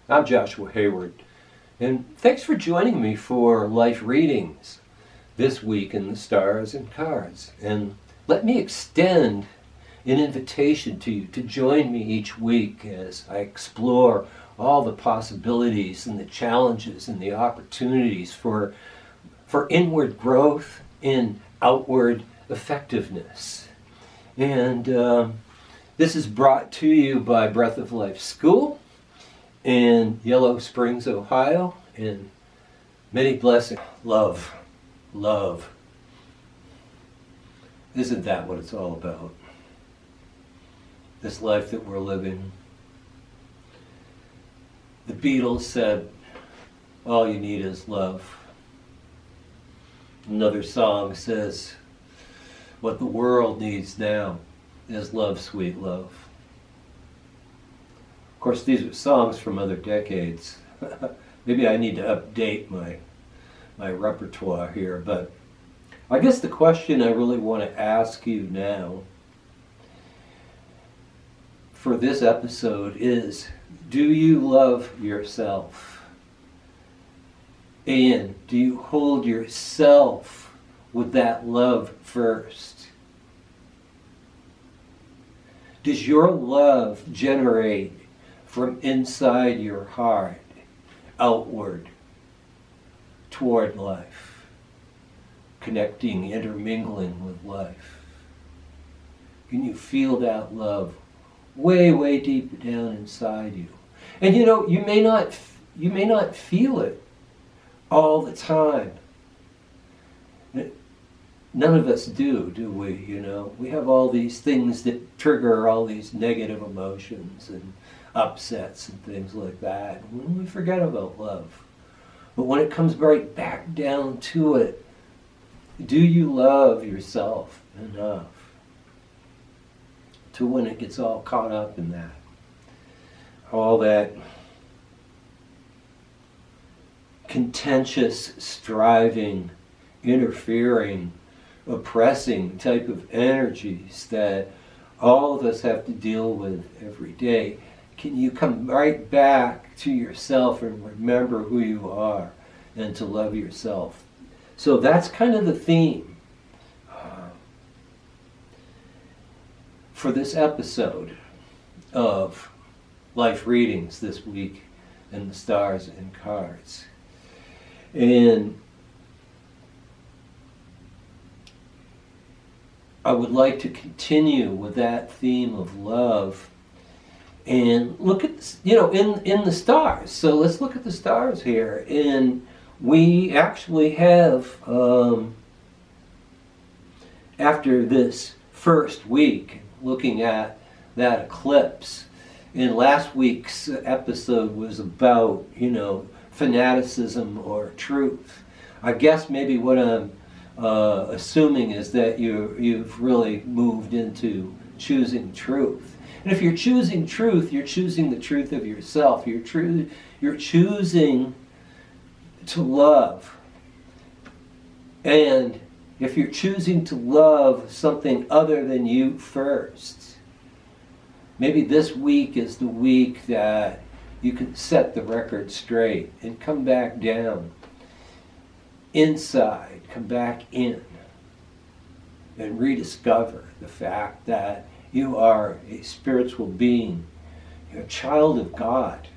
I'm Joshua Hayward, and thanks for joining me for Life Readings this week in the Stars and Cards. And let me extend an invitation to you to join me each week as I explore all the possibilities and the challenges and the opportunities for inward growth and outward effectiveness. And this is brought to you by Breath of Life School in Yellow Springs, Ohio, and many blessings. Love, love. Isn't that what it's all about? This life that we're living. The Beatles said, all you need is love. Another song says, what the world needs now is love, sweet love. Of course, these are songs from other decades. Maybe I need to update my repertoire here, but I guess the question I really want to ask you now for this episode is, do you love yourself? And do you hold yourself with that love first? Does your love generate from inside your heart outward toward life, connecting, intermingling with life? Can you feel that love way, way deep down inside you? And you know, you may not feel it all the time. None of us do we? You know, we have all these things that trigger all these negative emotions and upsets and things like that. When we forget about love. But when it comes right back down to it, do you love yourself enough to when it gets all caught up in that? All that contentious, striving, interfering, oppressing type of energies that all of us have to deal with every day. Can you come right back to yourself and remember who you are and to love yourself? So that's kind of the theme for this episode of Life Readings this week in the Stars and Cards. And I would like to continue with that theme of love and look at this, you know, in the stars. So let's look at the stars here. And we actually have, after this first week, looking at that eclipse, and last week's episode was about, you know, fanaticism or truth. I guess maybe what I'm assuming is that you've really moved into choosing truth. And if you're choosing truth, you're choosing the truth of yourself. You're choosing to love. And if you're choosing to love something other than you first, maybe this week is the week that you can set the record straight and come back down inside, come back in, and rediscover the fact that you are a spiritual being, you're a child of God,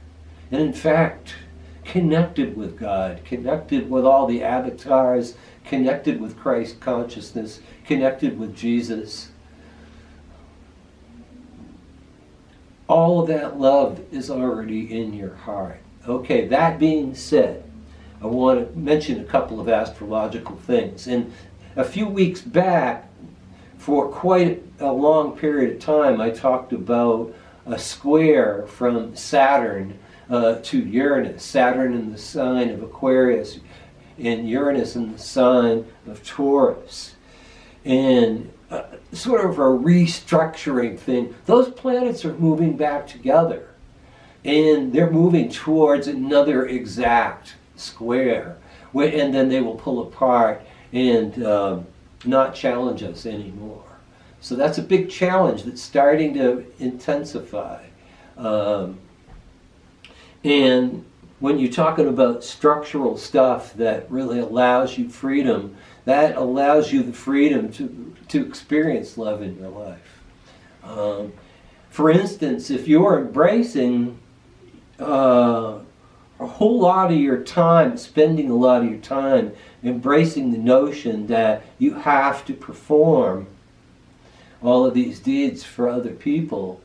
and in fact, connected with God, connected with all the avatars, connected with Christ consciousness, connected with Jesus. All of that love is already in your heart. Okay, that being said, I want to mention a couple of astrological things. And a few weeks back, for quite a long period of time, I talked about a square from Saturn to Uranus. Saturn in the sign of Aquarius and Uranus in the sign of Taurus. And sort of a restructuring thing. Those planets are moving back together. And they're moving towards another exact square. And then they will pull apart and not challenge us anymore. So that's a big challenge that's starting to intensify. And when you're talking about structural stuff that really allows you freedom, that allows you the freedom to experience love in your life. For instance, if you're embracing a whole lot of your time, spending a lot of your time embracing the notion that you have to perform all of these deeds for other people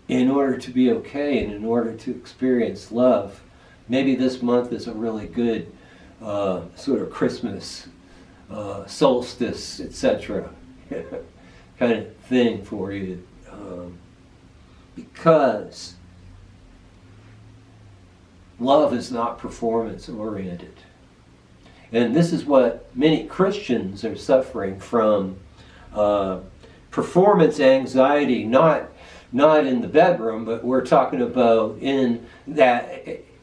in order to be okay and in order to experience love, maybe this month is a really good sort of Christmas, solstice, etc. kind of thing for you. Because love is not performance oriented. And this is what many Christians are suffering from. Performance anxiety, not in the bedroom, but we're talking about in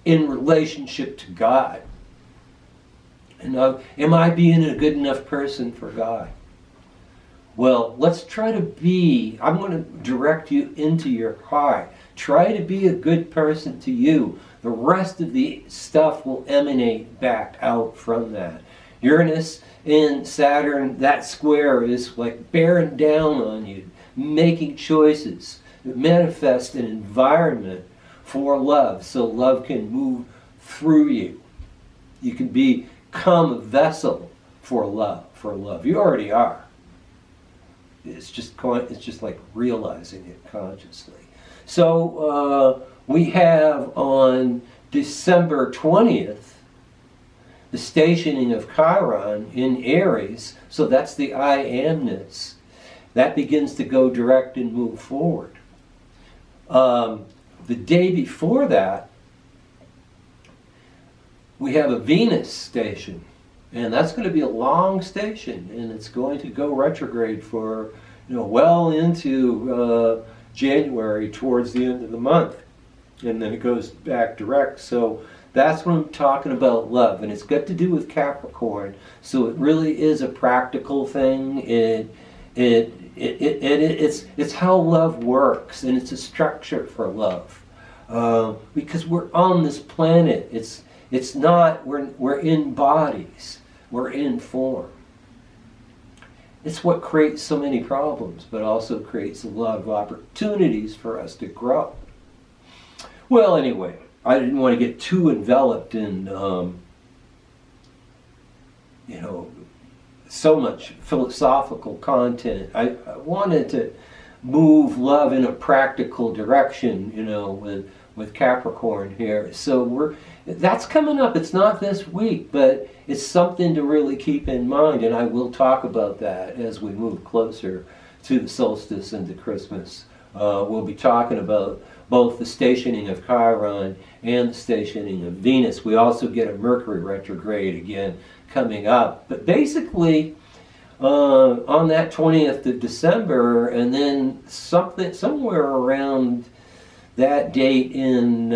relationship to God. And am I being a good enough person for God? Well, let's try to be, I'm going to direct you into your heart. Try to be a good person to you. The rest of the stuff will emanate back out from that. Uranus and Saturn, that square is like bearing down on you, making choices that manifest an environment for love, so love can move through you. You can become a vessel for love. You already are. It's just like realizing it consciously. So we have on December 20th the stationing of Chiron in Aries, so that's the I amness. That begins to go direct and move forward. The day before that, we have a Venus station. And that's going to be a long station, and it's going to go retrograde for, well into January, towards the end of the month. And then it goes back direct. So that's when I'm talking about love, and it's got to do with Capricorn. So it really is a practical thing. It's how love works, and it's a structure for love. Because we're on this planet. It's not, we're in bodies. We're in form. It's what creates so many problems, but also creates a lot of opportunities for us to grow. Well, anyway, I didn't want to get too enveloped in, so much philosophical content. I wanted to move love in a practical direction, with Capricorn here. So that's coming up. It's not this week, but it's something to really keep in mind, and I will talk about that as we move closer to the solstice and to Christmas. We'll be talking about both the stationing of Chiron and the stationing of Venus. We also get a Mercury retrograde again coming up. But basically, on that 20th of December, and then somewhere around that date in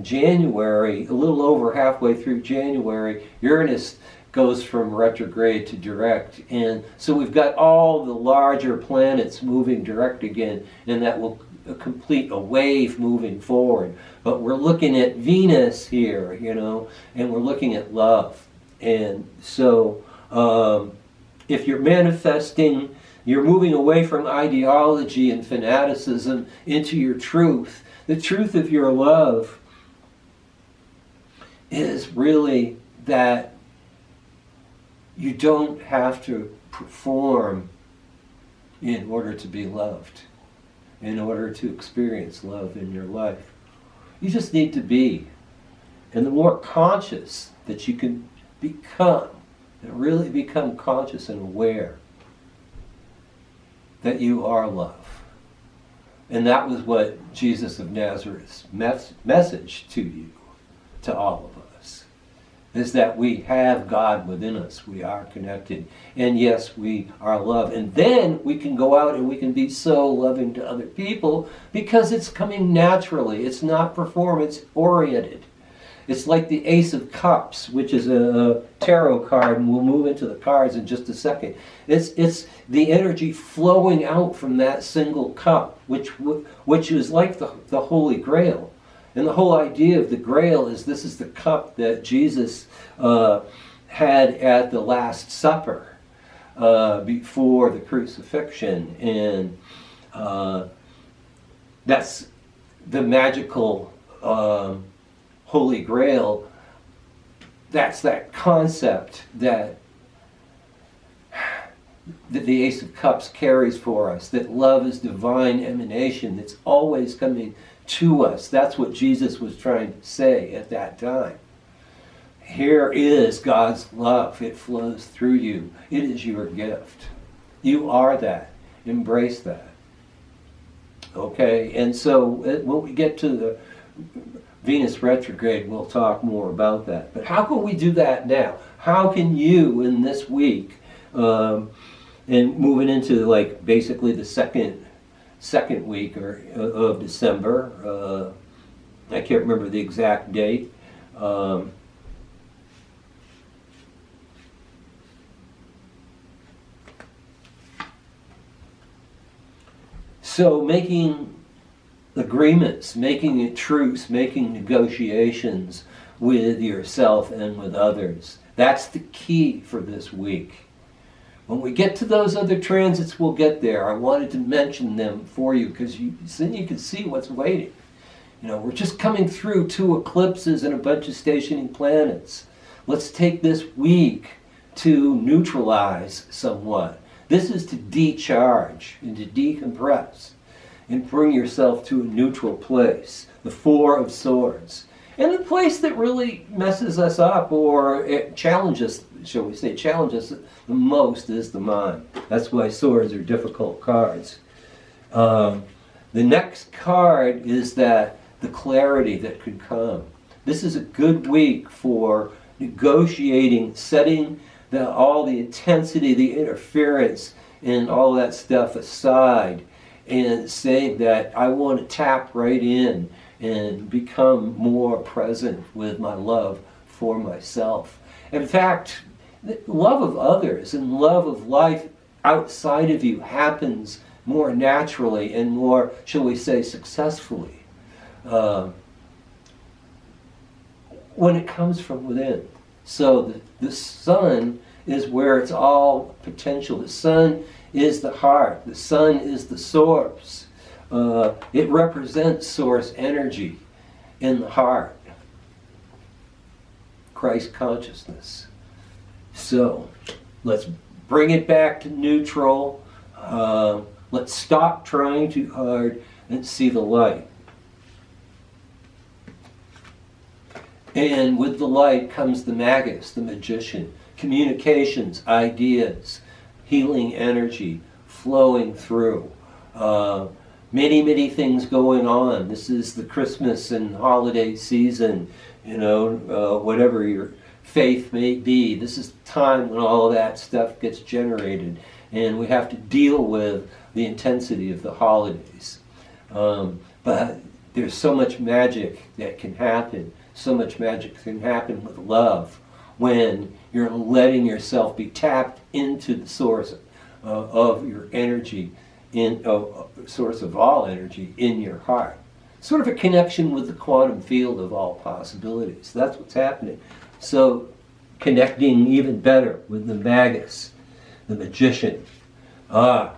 January, a little over halfway through January, Uranus goes from retrograde to direct. And so we've got all the larger planets moving direct again, and that will complete a wave moving forward. But we're looking at Venus here, and we're looking at love. And so if you're manifesting, you're moving away from ideology and fanaticism into your truth. The truth of your love is really that you don't have to perform in order to be loved, in order to experience love in your life. You just need to be. And the more conscious that you can become, and really become conscious and aware that you are love. And that was what Jesus of Nazareth's message to you, to all of us, is that we have God within us. We are connected. And yes, we are love. And then we can go out and we can be so loving to other people because it's coming naturally. It's not performance oriented. It's like the Ace of Cups, which is a tarot card, and we'll move into the cards in just a second. It's the energy flowing out from that single cup, which is like the Holy Grail. And the whole idea of the Grail is this is the cup that Jesus had at the Last Supper before the crucifixion. And that's the magical Holy Grail. That's that concept that the Ace of Cups carries for us, that love is divine emanation that's always coming to us. That's what Jesus was trying to say at that time. Here is God's love. It flows through you. It is your gift. You are that. Embrace that. Okay, and so when we get to the Venus retrograde, we'll talk more about that. But how can we do that now? How can you, in this week, and moving into like basically the second week of December, I can't remember the exact date. So making agreements, making a truce, making negotiations with yourself and with others. That's the key for this week. When we get to those other transits, we'll get there. I wanted to mention them for you because then you can see what's waiting. You know, we're just coming through 2 eclipses and a bunch of stationing planets. Let's take this week to neutralize somewhat. This is to decharge and to decompress and bring yourself to a neutral place. The 4 of Swords. And the place that really messes us up or it challenges, shall we say, challenges the most is the mind. That's why swords are difficult cards. The next card is that the clarity that could come. This is a good week for negotiating, setting all the intensity, the interference, and all that stuff aside, and saying that I want to tap right in and become more present with my love for myself. In fact, love of others and love of life outside of you happens more naturally and more, shall we say, successfully when it comes from within. So the sun is where it's all potential. The sun is the heart. The sun is the source. It represents source energy in the heart. Christ consciousness. So let's bring it back to neutral. Let's stop trying too hard and see the light. And with the light comes the magus, the magician. Communications, ideas, healing energy flowing through. Many things going on. This is the Christmas and holiday season, whatever your faith may be. This is the time when all that stuff gets generated. And we have to deal with the intensity of the holidays. But there's so much magic that can happen. So much magic can happen with love when you're letting yourself be tapped into the source of your energy, source of all energy in your heart. Sort of a connection with the quantum field of all possibilities. That's what's happening. So connecting even better with the magus, the magician. And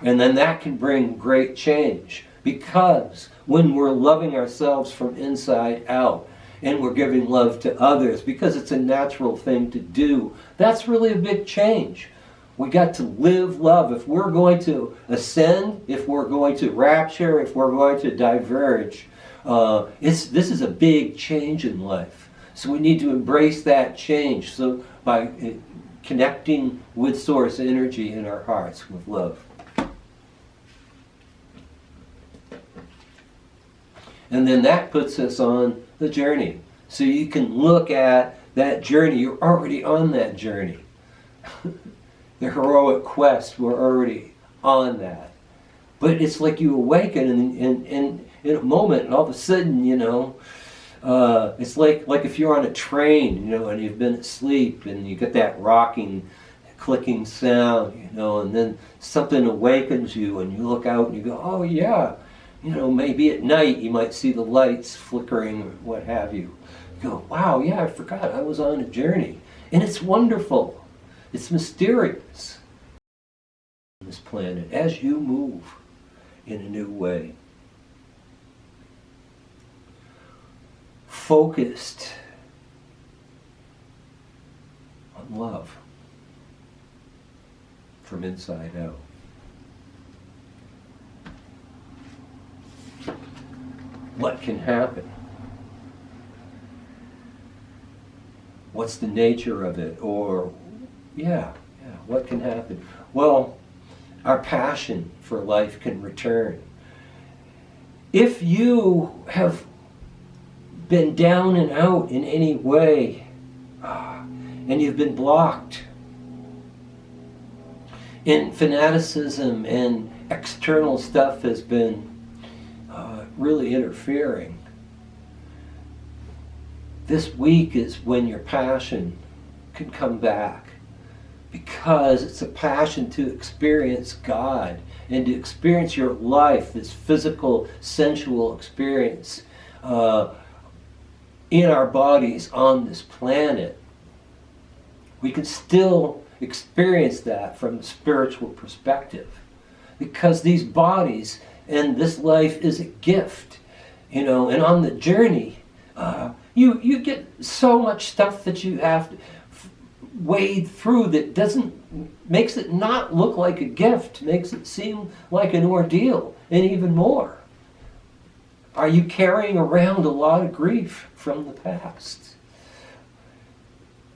then that can bring great change, because when we're loving ourselves from inside out and we're giving love to others because it's a natural thing to do, that's really a big change. We got to live love. If we're going to ascend, if we're going to rapture, if we're going to diverge, this is a big change in life. So we need to embrace that change. So by connecting with source energy in our hearts with love. And then that puts us on the journey. So you can look at that journey. You're already on that journey. The heroic quest, we're already on that. But it's like you awaken in a moment, and all of a sudden, It's like if you're on a train, you know, and you've been asleep and you get that rocking, clicking sound, you know, and then something awakens you and you look out and you go, oh yeah, you know, maybe at night you might see the lights flickering or what have you. You go, wow, yeah, I forgot I was on a journey. And it's wonderful. It's mysterious. On this planet, as you move in a new way. Focused on love from inside out. What can happen? What's the nature of it? Or, what can happen? Well, our passion for life can return. If you have been down and out in any way, and you've been blocked in fanaticism and external stuff has been really interfering, this week is when your passion can come back, because it's a passion to experience God and to experience your life, this physical, sensual experience in our bodies on this planet. We can still experience that from a spiritual perspective, because these bodies and this life is a gift, you know, and on the journey, you get so much stuff that you have to wade through that makes it not look like a gift, makes it seem like an ordeal, and even more. Are you carrying around a lot of grief from the past?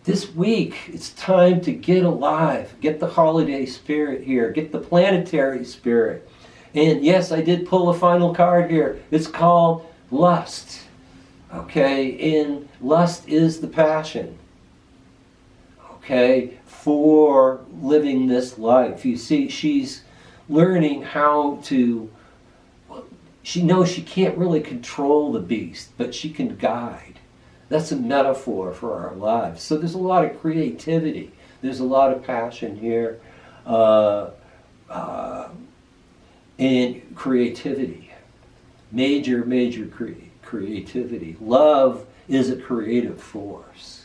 This week, it's time to get alive, get the holiday spirit here, get the planetary spirit. And yes, I did pull a final card here. It's called lust. Okay, and lust is the passion, okay, for living this life. You see, she's learning how to, she knows she can't really control the beast, but she can guide. That's a metaphor for our lives. So there's a lot of creativity. There's a lot of passion here. And creativity. Major creativity. Love is a creative force.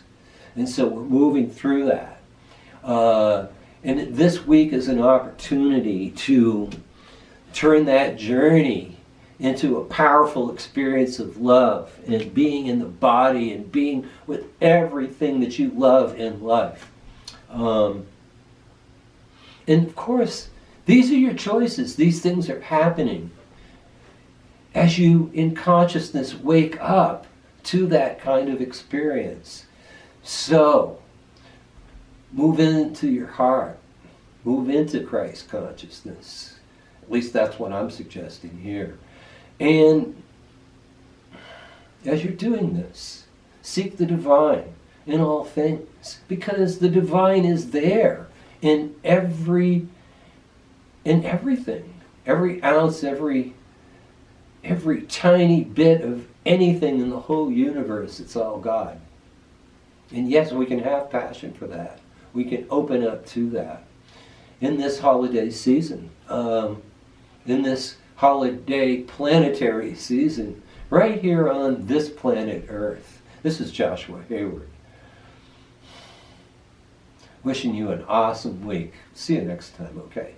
And so we're moving through that. And this week is an opportunity to turn that journey into a powerful experience of love and being in the body and being with everything that you love in life. And of course, these are your choices. These things are happening as you in consciousness wake up to that kind of experience. So, move into your heart. Move into Christ consciousness. At least that's what I'm suggesting here. And as you're doing this, seek the divine in all things, because the divine is there in everything, every ounce, every tiny bit of anything in the whole universe. It's all God. And yes, we can have passion for that. We can open up to that in this holiday season, in this holiday planetary season, right here on this planet Earth. This is Joshua Hayward. Wishing you an awesome week. See you next time, okay?